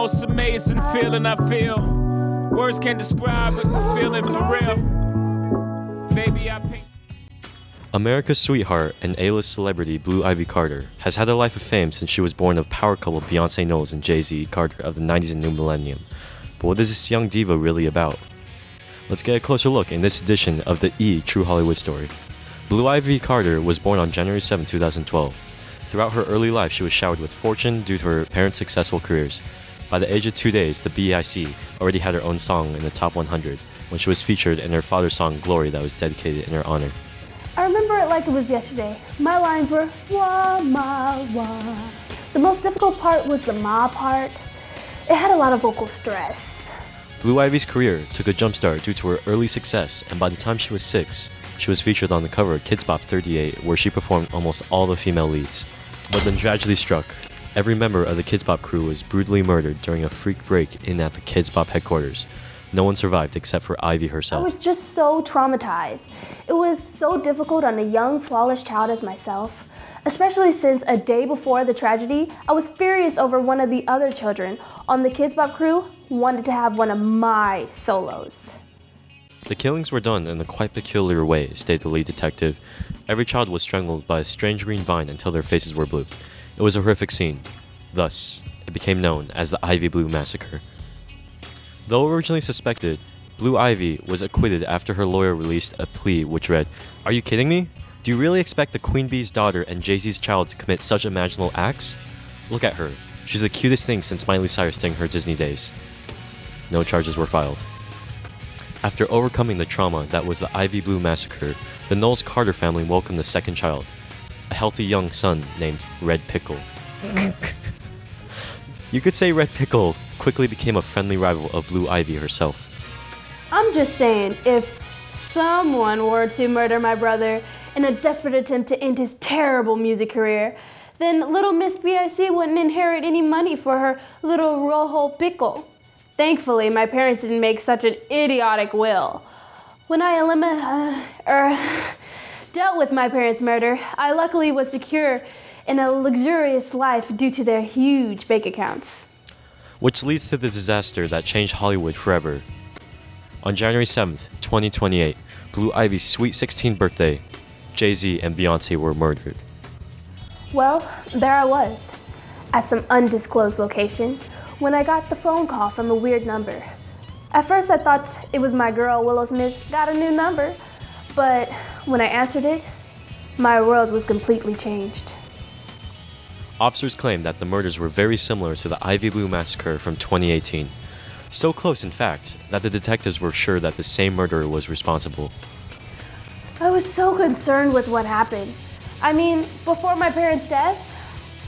most amazing feeling I feel. Words can't describe it, the feeling for real. Baby, I paint. America's sweetheart and A-list celebrity Blue Ivy Carter has had a life of fame since she was born of power couple Beyonce Knowles and Jay-Z Carter of the 90s and new millennium. But what is this young diva really about? Let's get a closer look in this edition of the True Hollywood Story. Blue Ivy Carter was born on January 7, 2012. Throughout her early life, she was showered with fortune due to her parents' successful careers. By the age of 2 days, the B.I.C. already had her own song in the top 100 when she was featured in her father's song Glory that was dedicated in her honor. I remember it like it was yesterday. My lines were, wah, ma, wah. The most difficult part was the ma part. It had a lot of vocal stress. Blue Ivy's career took a jumpstart due to her early success, and by the time she was 6, she was featured on the cover of Kidz Bop 38, where she performed almost all the female leads. But then tragedy struck. Every member of the Kidz Bop crew was brutally murdered during a freak break-in at the Kidz Bop headquarters. No one survived except for Ivy herself. I was just so traumatized. It was so difficult on a young, flawless child as myself, especially since a day before the tragedy, I was furious over one of the other children on the Kidz Bop crew wanted to have one of my solos. The killings were done in a quite peculiar way, stated the lead detective. Every child was strangled by a strange green vine until their faces were blue. It was a horrific scene. Thus, it became known as the Ivy Blue Massacre. Though originally suspected, Blue Ivy was acquitted after her lawyer released a plea which read, "Are you kidding me? Do you really expect the Queen Bee's daughter and Jay-Z's child to commit such imaginable acts? Look at her. She's the cutest thing since Miley Cyrus during her Disney days." No charges were filed. After overcoming the trauma that was the Ivy Blue Massacre, the Knowles-Carter family welcomed the second child, a healthy young son named Red Pickle. You could say Red Pickle quickly became a friendly rival of Blue Ivy herself. I'm just saying, if someone were to murder my brother in a desperate attempt to end his terrible music career, then little Miss B.I.C. wouldn't inherit any money for her little rojo pickle. Thankfully, my parents didn't make such an idiotic will. When I dealt with my parents' murder, I luckily was secure in a luxurious life due to their huge bank accounts. Which leads to the disaster that changed Hollywood forever. On January 7th, 2028, Blue Ivy's sweet 16th birthday, Jay-Z and Beyonce were murdered. Well, there I was, at some undisclosed location, when I got the phone call from a weird number. At first I thought it was my girl Willow Smith got a new number, but when I answered it, my world was completely changed. Officers claimed that the murders were very similar to the Ivy Blue Massacre from 2018. So close, in fact, that the detectives were sure that the same murderer was responsible. I was so concerned with what happened. I mean, before my parents' death,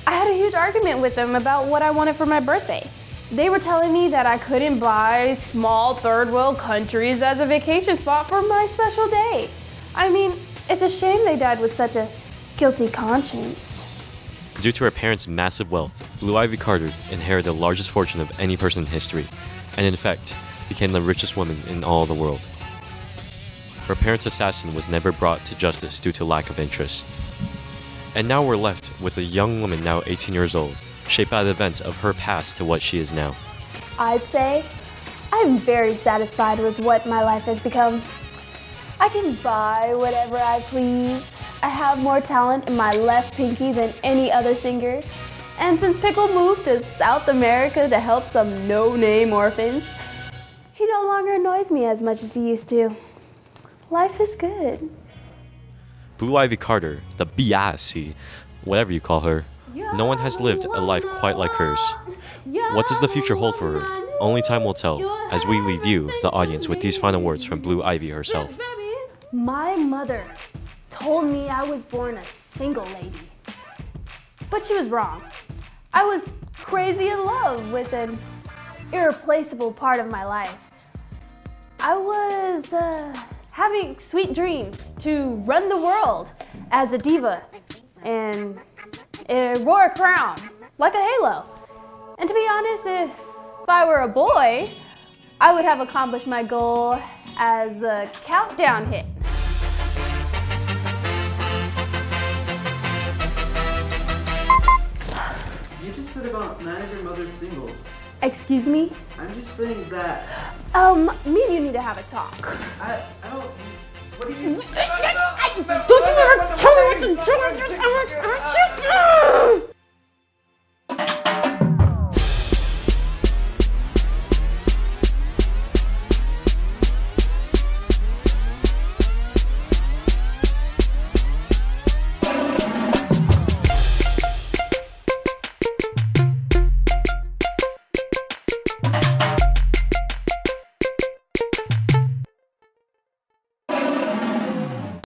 I had a huge argument with them about what I wanted for my birthday. They were telling me that I couldn't buy small third world countries as a vacation spot for my special day. I mean, it's a shame they died with such a guilty conscience. Due to her parents' massive wealth, Blue Ivy Carter inherited the largest fortune of any person in history, and in fact, became the richest woman in all the world. Her parents' assassin was never brought to justice due to lack of interest. And now we're left with a young woman now 18 years old, shaped by the events of her past to what she is now. I'd say I'm very satisfied with what my life has become. I can buy whatever I please. I have more talent in my left pinky than any other singer. And since Pickle moved to South America to help some no-name orphans, he no longer annoys me as much as he used to. Life is good. Blue Ivy Carter, the B.I.C., whatever you call her, no one has lived a life quite like hers. What does the future hold for her? Only time will tell, as we leave you, the audience, with these final words from Blue Ivy herself. My mother told me I was born a single lady. But she was wrong. I was crazy in love with an irreplaceable part of my life. I was having sweet dreams to run the world as a diva and roar a crown like a halo. And to be honest, if I were a boy, I would have accomplished my goal as a countdown hit. You just said about none of your mother's singles. Excuse me? I'm just saying that. Me and you need to have a talk. I don't. What do you? Don't you ever tell me what to do!